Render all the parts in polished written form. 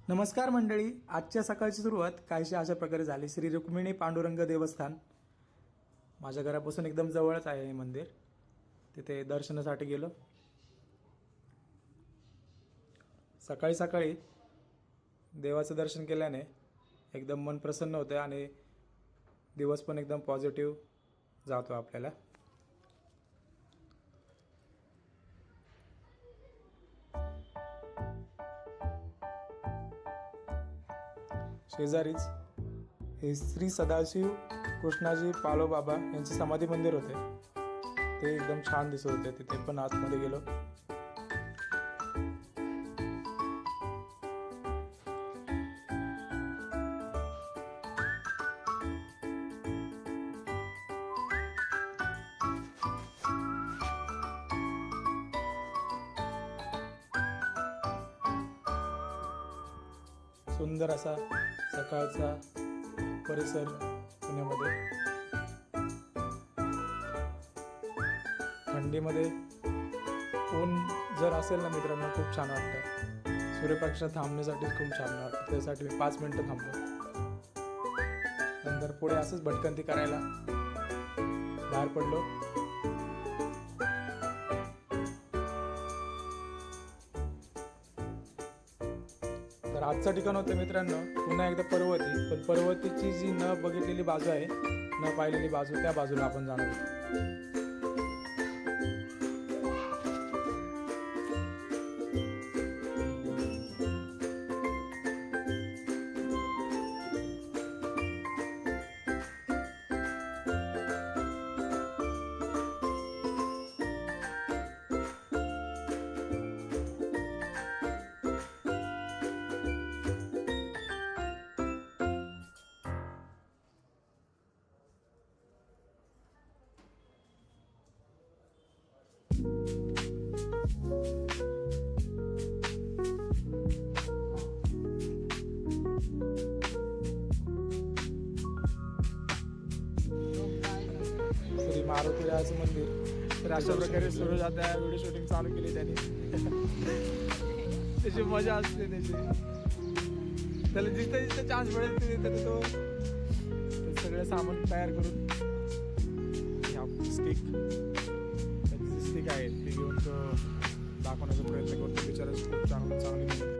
नमस्कार मंडळी, आजच्या सकाळची सुरुवात काहीशी अशा प्रकारे झाली. श्री रुक्मिणी पांडुरंग देवस्थान माझ्या घरापासून एकदम जवळच आहे हे मंदिर. तिथे दर्शनासाठी गेलो. सकाळी सकाळी देवाचं दर्शन केल्याने एकदम मन प्रसन्न होते आणि दिवस पण एकदम पॉझिटिव्ह जातो आपल्याला. शेजारीच हे श्री सदाशिव कृष्णाजी पालोबाबा यांचे समाधी मंदिर होते. ते एकदम छान दिसत होते. तिथे पण आतमध्ये गेलो. सुंदर असा सकाळचा परिसर पुण्यामध्ये. थंडीमध्ये ऊन जर असेल ना मित्रांनो, खूप छान वाटतं. सूर्यप्रकाशात थांबण्यासाठी खूप छान वाटतं. त्यासाठी मी 5 मिनिटं थांबलो. नंतर पुढे असंच भटकंती करायला बाहेर पडलो. तर आजचं ठिकाण होतं मित्रांनो पुन्हा एकदा पर्वती. पण पर्वतीची जी न बघितलेली बाजू आहे, न पाहिलेली बाजू, त्या बाजूला आपण जाणार आहोत. श्री मारुतीरायाचं मंदिर. तर अशा प्रकारे सुरू जाता व्हिडिओ शूटिंग चालू केली त्यांनी. त्याची मजा असते त्याची. त्याला जिथे जिथे चान्स मिळेल तिथे तो सगळं सामान तयार करून स्टिक त्याची स्टिक आहे ती घेऊन तो दाखवण्याचा प्रयत्न करतो. बिचारा खूप चांगली.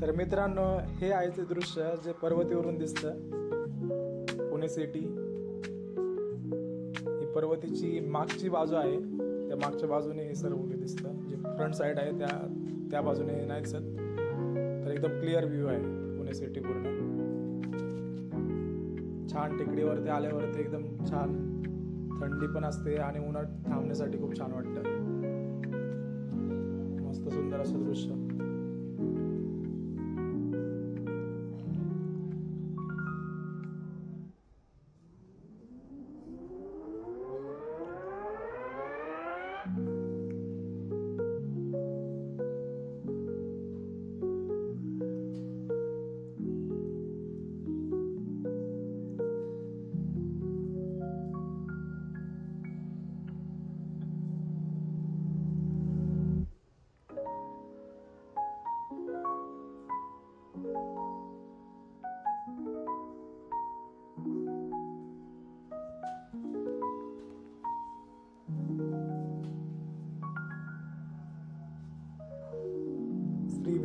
तर मित्रांनो हे आहे ते दृश्य जे पर्वतीवरून दिसतं. पुणे सिटी ही पर्वतीची मागची बाजू आहे. त्या मागच्या बाजूने हे सर्व दिसतं. जे फ्रंट साईड आहे त्या बाजूने नाही दिसत. तर एकदम क्लिअर व्ह्यू आहे पुणे सिटी पूर्ण. छान टेकडीवरती आल्यावरती एकदम छान थंडी पण असते आणि उन्हात थांबण्यासाठी खूप छान वाटतं. मस्त सुंदर असं दृश्य.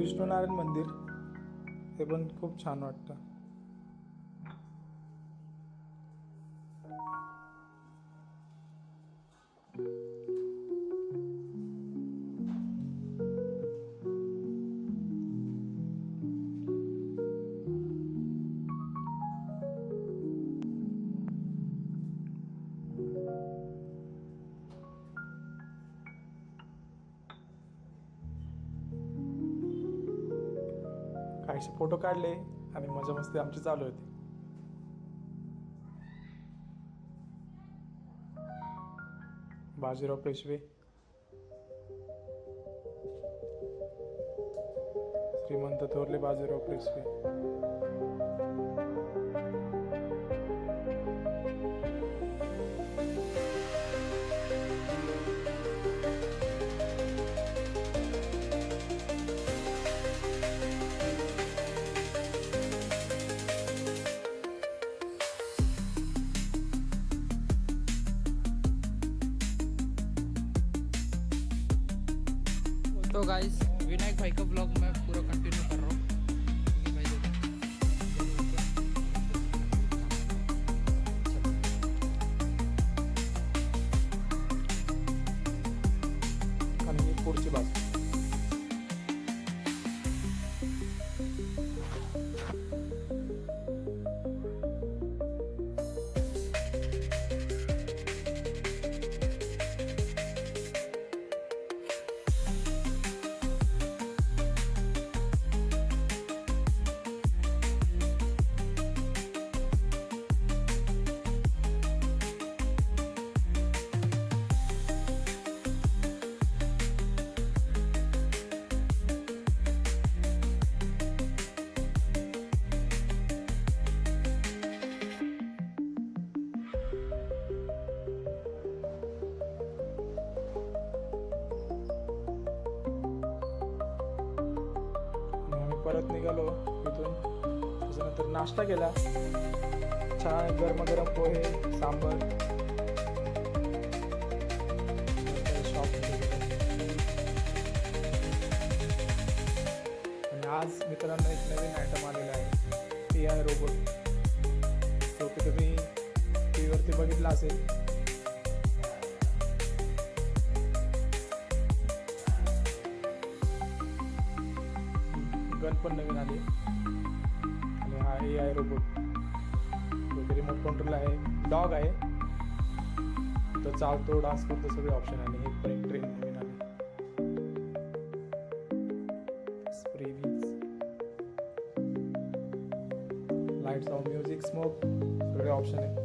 विष्णुनारायण मंदिर, हे पण खूप छान वाटतं. काहीसे फोटो काढले आणि मजा मस्ती आमची चालू होती. बाजीराव पेशवे, श्रीमंत थोरले बाजीराव पेशवे. तो गाइस विनायक भाई का ब्लॉग मैं पूरा कंटिन्यू कर रहा हूँ. भाई आणि ही पुढची बाजू. परत निघालो इथून. त्याच्यानंतर नाश्ता केला, छान गरमागरम पोहे, सांबर. शॉप आणि आज मित्रांनो एक नवीन आयटम आलेला आहे, AI रोबोट. तो की तुम्ही टी व्हीवरती बघितला असेल. गन पण नवीन आली आणि हा AI रोबोट, तो रिमोट कंट्रोल आहे, डॉग आहे, तो चालतो, डान्स करतो, सगळे ऑप्शन आले. हे पण एक ट्रेन नवीन आली, spray wheels, lights of music, smoke, सगळे ऑप्शन आहे.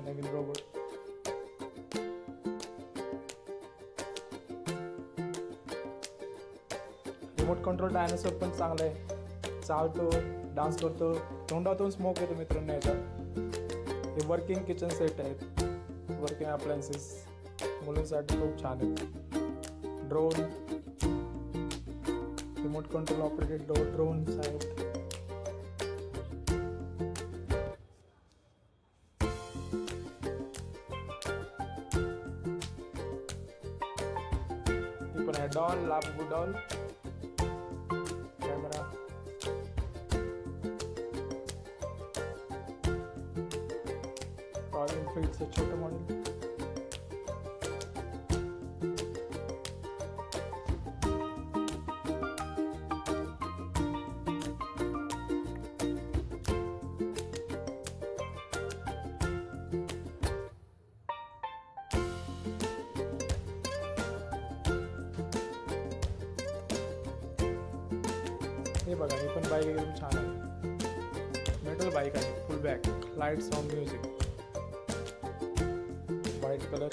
नवीन रोबोट. रिमोट कंट्रोल डायनासोर पण चांगला आहे, चालतो, डान्स करतो, तोंडातून स्मोक येतो मित्रांनो याच्यात. हे वर्किंग किचन सेट आहेत, वर्किंग अप्लायन्सेस, मुलांसाठी खूप छान आहेत. Drone, remote control operated drones आहेत. पण आहे डॉल, लाबू डॉल, कॅमेरा, रॉयल एनफील्डचं छोटं मॉडेल. हे बघा, हे पण बाईक एकदम छान आहे, मेटल बाईक आहे, फुल back, light sound music, white colour.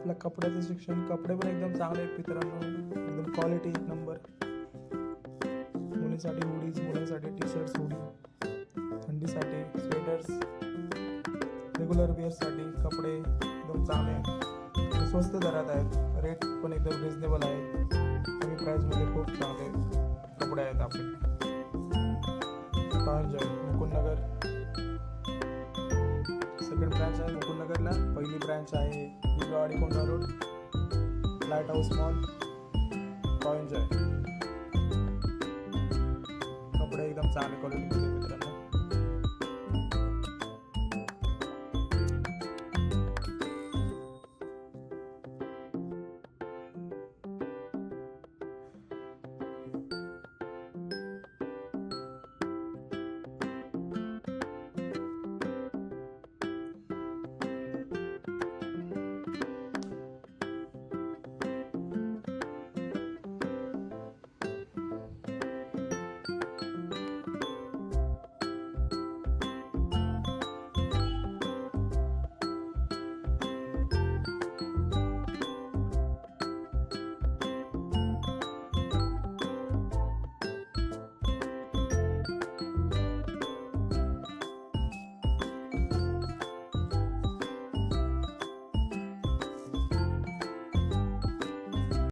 आपल्या कपड्याचं सेक्शन, कपडे पण एकदम चांगले आहेत मित्रांनो, एकदम क्वालिटी एक नंबर. मुलींसाठी हुडीज, मुलांसाठी टी शर्ट्स, हुडी, थंडीसाठी स्वेटर्स, रेग्युलर वेअरसाठी कपडे एकदम चांगले आहेत, स्वस्त दरात आहेत, रेट पण एकदम रिजनेबल आहे, कमी प्राईजमध्ये खूप चांगले कपडे आहेत आपले. टॉयज आहे मुकुंदनगर, सेकंड ब्रँच आहे मुकुंदनगरला, पहिली ब्रँच आहे Vijaywadi Kondha road, light house mall, toys आहे. कपडे एकदम चांगले क्वालिटीमध्ये मित्रांनो.